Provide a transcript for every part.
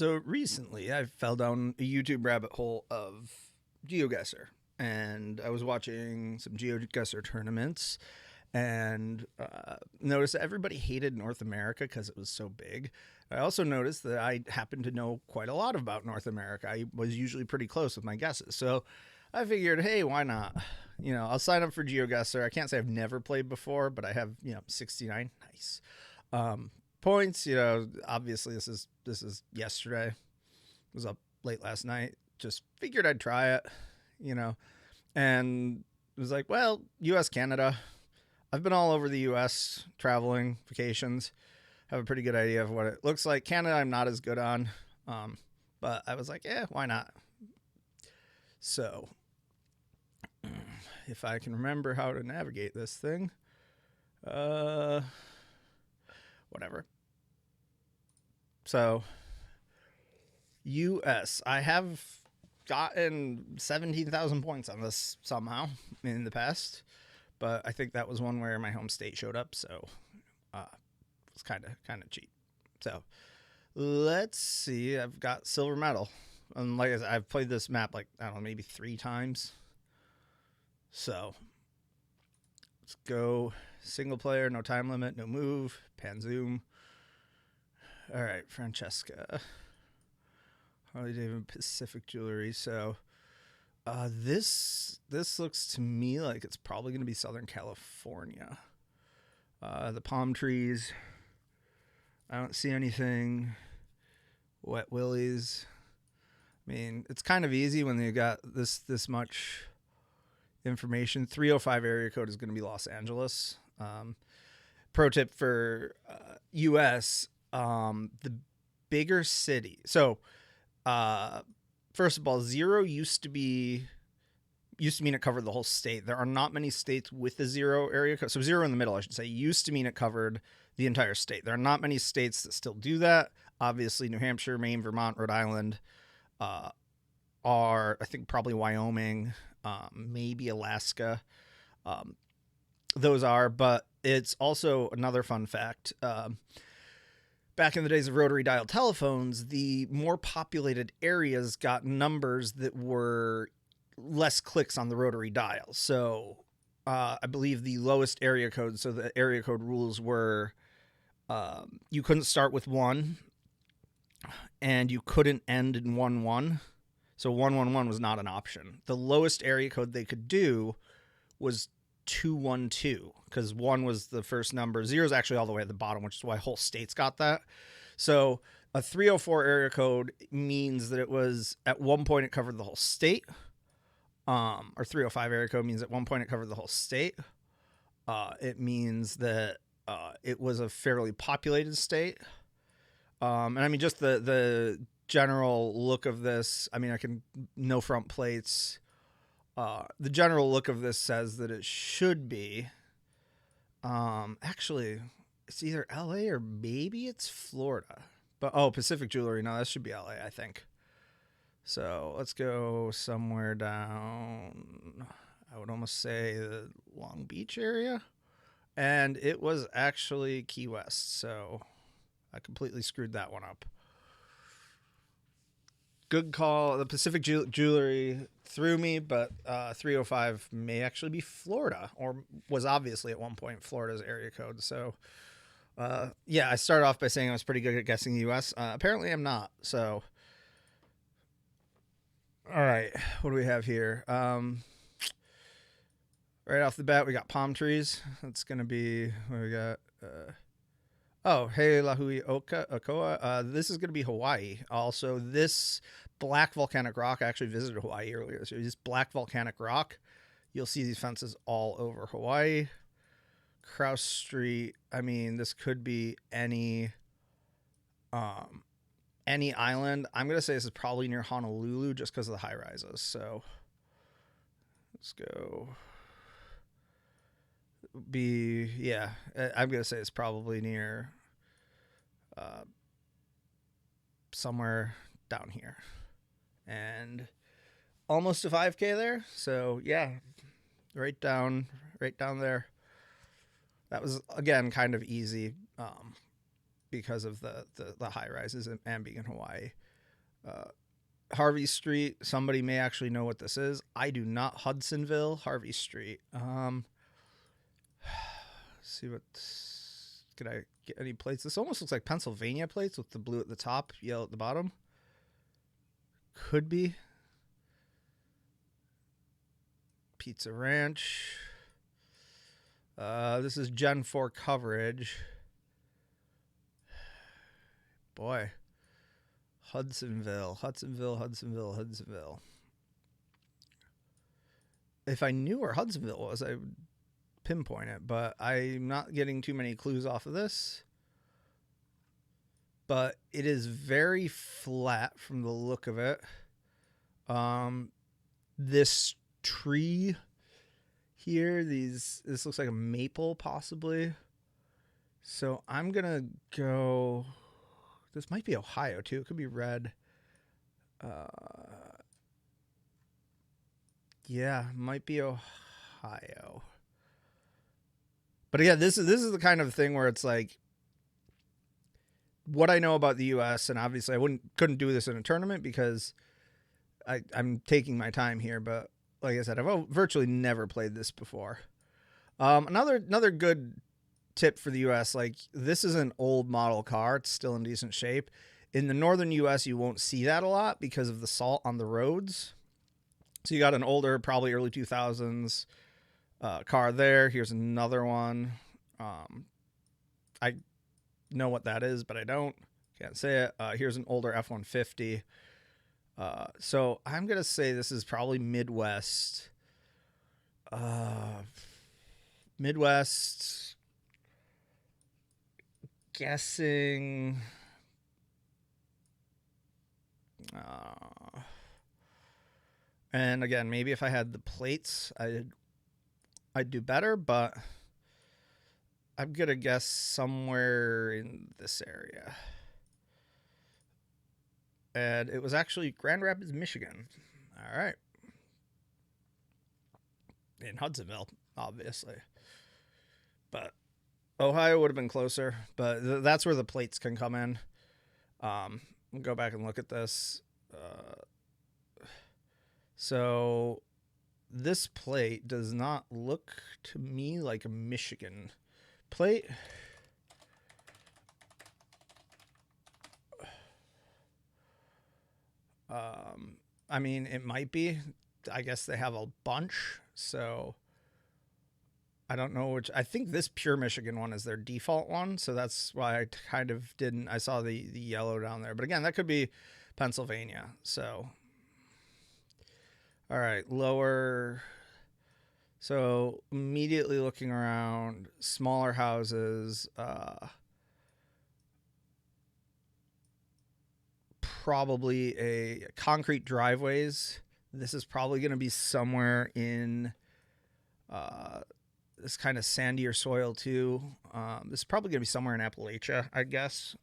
So recently, I fell down a YouTube rabbit hole of GeoGuessr, and I was watching some GeoGuessr tournaments, and noticed that everybody hated North America because it was so big. I also noticed that I happen to know quite a lot about North America. I was usually pretty close with my guesses, so I figured, hey, why not? I'll sign up for GeoGuessr. I can't say I've never played before, but I have 69. Nice. Um, Points. Obviously this is yesterday. I was up late last night. Just figured I'd try it. You know, and it was like, well, U.S. Canada. I've been all over the U.S. traveling, vacations. Have a pretty good idea of what it looks like. Canada, I'm not as good on, but I was like, yeah, why not? So, if I can remember how to navigate this thing, whatever. So, U.S. I have gotten 17,000 points on this somehow in the past, but I think that was one where my home state showed up, so it's kind of cheap. So let's see. I've got silver medal, and like I said, I've played this map like I don't know, maybe 3 times. So let's go single player, no time limit, no move, pan zoom. All right, Francesca. Harley Davidson Pacific Jewelry. So this looks to me like it's probably going to be Southern California. The palm trees. I don't see anything. Wet willies. I mean, it's kind of easy when you got this much information. 305 area code is going to be Los Angeles. Pro tip for U.S. The bigger city. So, first of all, 0 used to mean it covered the whole state. There are not many states with a 0 area code. So 0 in the middle, I should say, used to mean it covered the entire state. There are not many states that still do that. Obviously, New Hampshire, Maine, Vermont, Rhode Island are, I think, probably Wyoming, maybe Alaska. Those are, but it's also another fun fact. Back in the days of rotary dial telephones, the more populated areas got numbers that were less clicks on the rotary dial. So I believe the lowest area code, so the area code rules were you couldn't start with 1 and you couldn't end in 1-1. So 111 was not an option. The lowest area code they could do was 212 because 1 was the first number. 0 is actually all the way at the bottom, which is why whole states got that. So a 304 area code means that it was at one point it covered the whole state. Or 305 area code means at one point it covered the whole state. It means that it was a fairly populated state. And I mean, just the general look of this, I mean, no front plates. The general look of this says that it should be, actually, it's either LA or maybe it's Florida. But, Pacific Jewelry. No, that should be LA, I think. So let's go somewhere down, I would almost say the Long Beach area. And it was actually Key West. So I completely screwed that one up. Good call. The Pacific Jewelry threw me, but 305 may actually be Florida, or was obviously at one point Florida's area code. So, yeah, I started off by saying I was pretty good at guessing the U.S. Apparently I'm not. So, all right, what do we have here? Right off the bat, we got palm trees. That's going to be, what do we got? Hey, Lahui Okoa. This is going to be Hawaii. Also, this black volcanic rock, I actually visited Hawaii earlier. So this black volcanic rock, you'll see these fences all over Hawaii. Crouse Street. I mean, this could be any island. I'm going to say this is probably near Honolulu just because of the high rises. So let's go. I'm going to say it's probably near somewhere down here. And almost a 5K there. So, yeah, right down there. That was, again, kind of easy because of the high rises and being in Hawaii. Harvey Street. Somebody may actually know what this is. I do not. Hudsonville, Harvey Street. See what. Could I get any plates? This almost looks like Pennsylvania plates with the blue at the top, yellow at the bottom. Could be. Pizza Ranch. This is Gen 4 coverage. Boy. Hudsonville. If I knew where Hudsonville was, I would pinpoint it, but I'm not getting too many clues off of this. But it is very flat from the look of it. This tree here, this looks like a maple possibly. So I'm gonna go. This might be Ohio too. It could be red. Yeah, might be Ohio. But again, this is the kind of thing where it's like what I know about the U.S. and obviously I couldn't do this in a tournament because I'm taking my time here. But like I said, I've virtually never played this before. Another good tip for the U.S. Like this is an old model car; it's still in decent shape. In the northern U.S., you won't see that a lot because of the salt on the roads. So you got an older, probably early 2000s car there. Here's another one. I know what that is, but I can't say it. Here's an older F-150. So I'm going to say this is probably Midwest. Midwest. Guessing. And again, maybe if I had the plates, I'd do better, but I'm going to guess somewhere in this area. And it was actually Grand Rapids, Michigan. All right. In Hudsonville, obviously. But Ohio would have been closer, but that's where the plates can come in. We'll go back and look at this. So this plate does not look to me like a Michigan plate. I mean, it might be. I guess they have a bunch, so I don't know which. I think this pure Michigan one is their default one, so that's why I kind of didn't. I saw the yellow down there, but again, that could be Pennsylvania. So, all right, lower. So immediately looking around, smaller houses. Probably a concrete driveways. This is probably going to be somewhere in this kind of sandier soil too. This is probably going to be somewhere in Appalachia, I guess.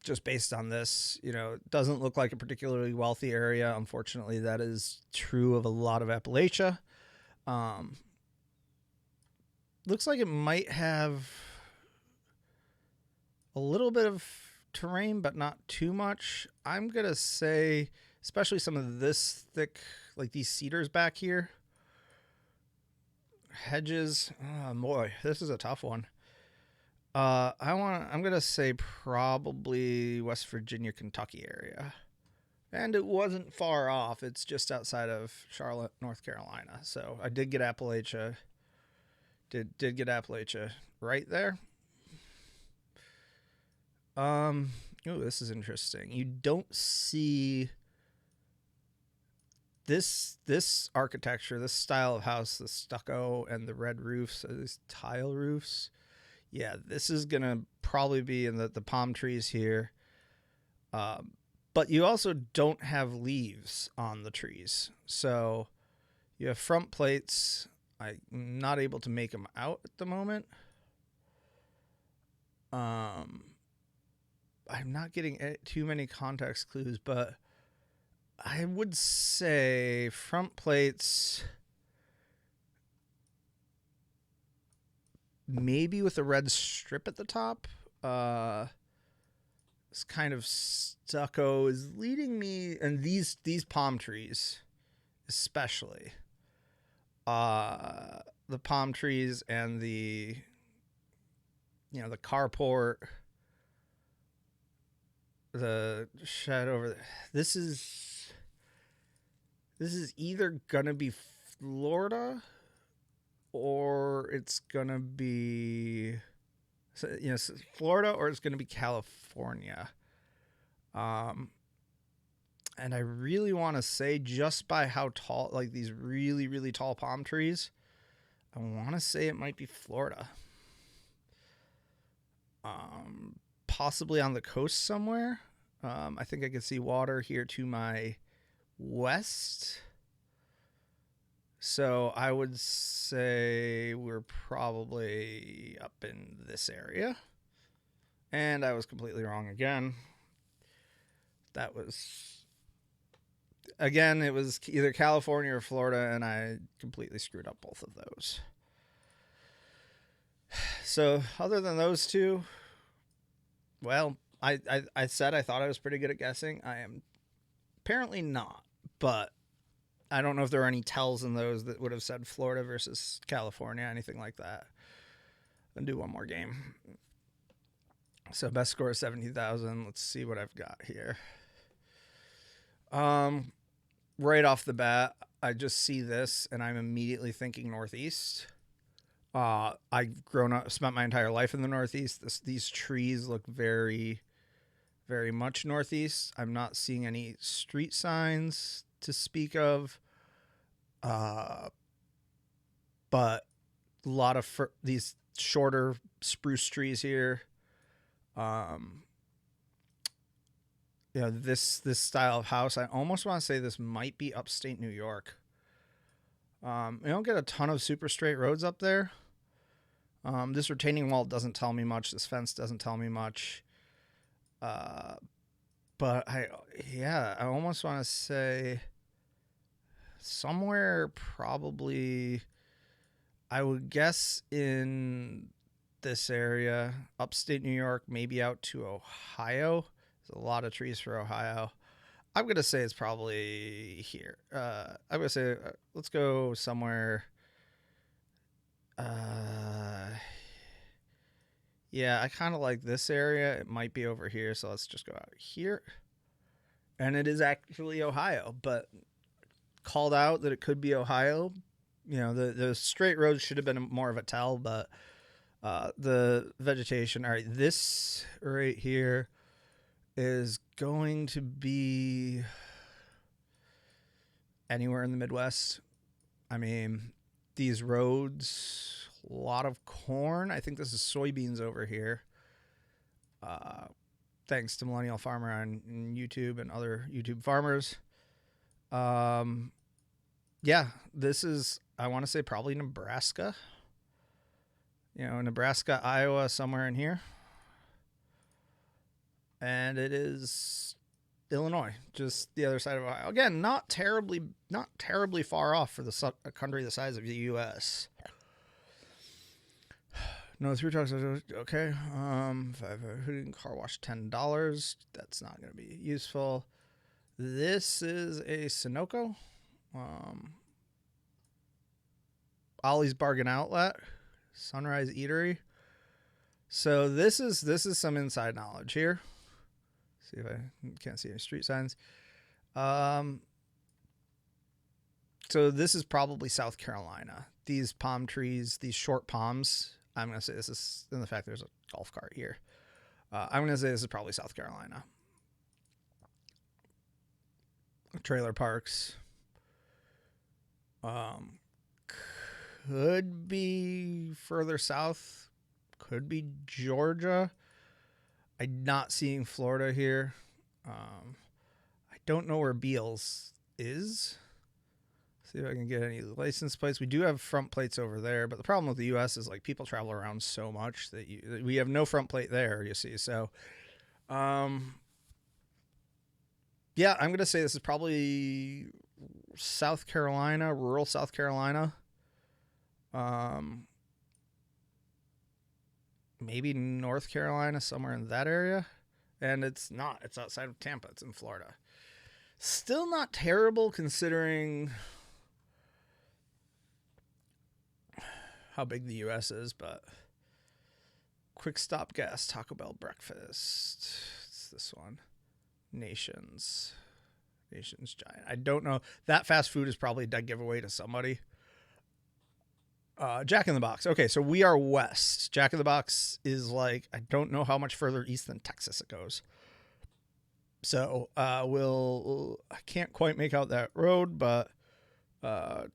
Just based on this, it doesn't look like a particularly wealthy area. Unfortunately, that is true of a lot of Appalachia. Looks like it might have a little bit of terrain, but not too much. I'm going to say, especially some of this thick, like these cedars back here. Hedges. Oh boy, this is a tough one. I'm going to say probably West Virginia, Kentucky area. And it wasn't far off. It's just outside of Charlotte, North Carolina. So I did get Appalachia. Did get Appalachia right there. Oh, this is interesting. You don't see this architecture, this style of house, the stucco and the red roofs, these tile roofs. Yeah, this is gonna probably be in the palm trees here. But you also don't have leaves on the trees, so you have front plates. I'm not able to make them out at the moment. I'm not getting too many context clues, but I would say front plates, maybe with a red strip at the top. this kind of stucco is leading me, and these palm trees, especially, the palm trees and the the carport, the shed over there. This is either gonna be Florida or it's gonna be Florida, or it's gonna be California. And I really want to say, just by how tall, like these really, really tall palm trees, I want to say it might be Florida. Possibly on the coast somewhere. I think I can see water here to my west. So I would say we're probably up in this area. And I was completely wrong again. That was, again, it was either California or Florida, and I completely screwed up both of those. So other than those two, well, I said I thought I was pretty good at guessing. I am apparently not, but I don't know if there are any tells in those that would have said Florida versus California, anything like that. Then do one more game. So best score is 70,000. Let's see what I've got here. Right off the bat, I just see this and I'm immediately thinking Northeast. I've grown up, spent my entire life in the Northeast. These trees look very, very much Northeast. I'm not seeing any street signs to speak of. But a lot of these shorter spruce trees here. This style of house, I almost want to say this might be upstate New York. You don't get a ton of super straight roads up there. This retaining wall doesn't tell me much. This fence doesn't tell me much. But I almost want to say somewhere, probably, I would guess in this area, upstate New York, maybe out to Ohio. There's a lot of trees for Ohio. I'm going to say it's probably here. I'm going to say, let's go somewhere. Yeah, I kind of like this area. It might be over here, so let's just go out here. And it is actually Ohio, but called out that it could be Ohio. The straight roads should have been more of a tell, but the vegetation. All right, this right here is going to be anywhere in the Midwest. I mean, these roads, a lot of corn. I think this is soybeans over here. Thanks to Millennial Farmer on YouTube and other YouTube farmers. Yeah, this is, I want to say, probably Nebraska. Nebraska, Iowa, somewhere in here. And it is Illinois, just the other side of Ohio. Again, not terribly far off for a country the size of the U.S. No, 3 trucks. Okay. Car wash, $10. That's not going to be useful. This is a Sunoco. Ollie's Bargain Outlet. Sunrise Eatery. So this is some inside knowledge here. See if I can't see any street signs. So this is probably South Carolina. These palm trees, these short palms. I'm going to say this is, in the fact there's a golf cart here. I'm going to say this is probably South Carolina. Trailer parks. Could be further south. Could be Georgia. I'm not seeing Florida here. I don't know where Beals is. See if I can get any license plates. We do have front plates over there, but the problem with the U.S. is, like, people travel around so much that we have no front plate there, you see. So, yeah, I'm going to say this is probably South Carolina, rural South Carolina. Maybe North Carolina, somewhere in that area. And it's not. It's outside of Tampa. It's in Florida. Still not terrible considering how big the U.S. is, but quick stop gas Taco Bell breakfast. It's this one. Nations Giant. I don't know. That fast food is probably a dead giveaway to somebody. Jack in the Box. Okay, so we are west. Jack in the Box is like, I don't know how much further east than Texas it goes. So I can't quite make out that road, but that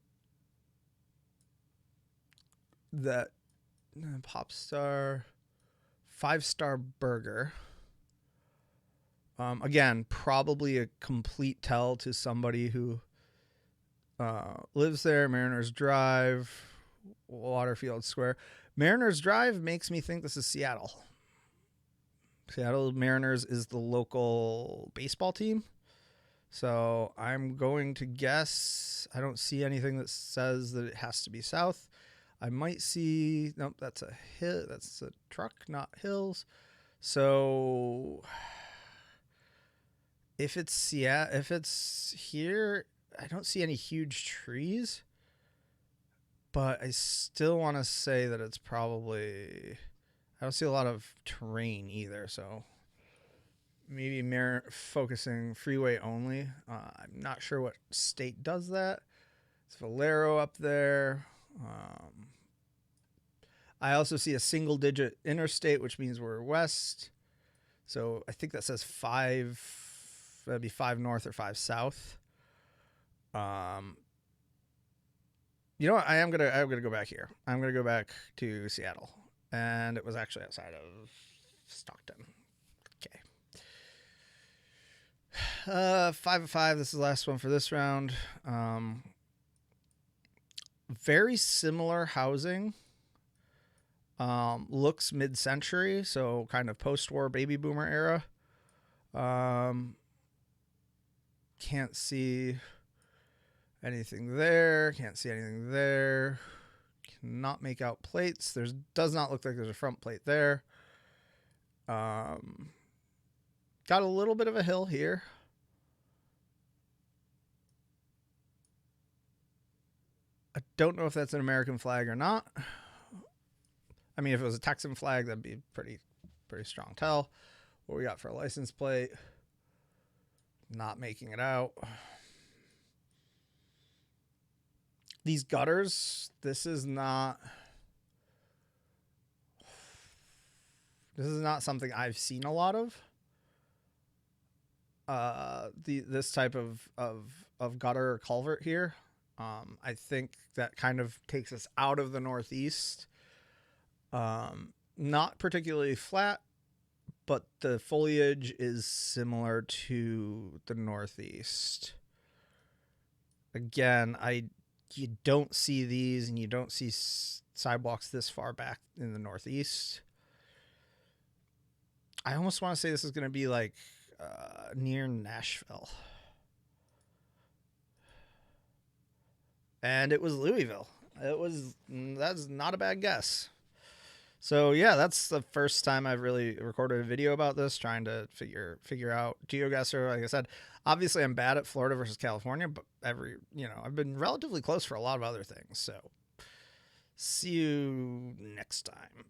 Popstar 5-star burger. Again, probably a complete tell to somebody who lives there. Mariners Drive, Waterfield Square. Mariners Drive makes me think this is Seattle. Seattle Mariners is the local baseball team. So I'm going to guess. I don't see anything that says that it has to be south. I might see. Nope, that's a hill. That's a truck, not hills. So if it's Seattle, if it's here, I don't see any huge trees. But I still want to say that it's probably. I don't see a lot of terrain either, so maybe focusing freeway only. I'm not sure what state does that. It's Valero up there. I also see a single-digit interstate, which means we're west. So I think that says 5. That'd be 5 north or 5 south. You know what? I'm gonna go back here. I'm gonna go back to Seattle. And it was actually outside of Stockton. Okay. 5 of 5. This is the last one for this round. Very similar housing. Looks mid-century, so kind of post-war baby boomer era. Can't see anything there. Can't see anything there. Cannot make out plates. Does not look like there's a front plate there. Got a little bit of a hill here. I don't know if that's an American flag or not. I mean, if it was a Texan flag, that'd be pretty strong tell. What we got for a license plate? Not making it out. These gutters, this is not something I've seen a lot of. This type of gutter or culvert here. I think that kind of takes us out of the Northeast. Not particularly flat, but the foliage is similar to the Northeast. Again, you don't see these, and you don't see sidewalks this far back in the Northeast. I almost want to say this is going to be like near Nashville. And it was Louisville. That's not a bad guess. So yeah, that's the first time I've really recorded a video about this, trying to figure out GeoGuessr. Like I said, obviously I'm bad at Florida versus California, but I've been relatively close for a lot of other things. So see you next time.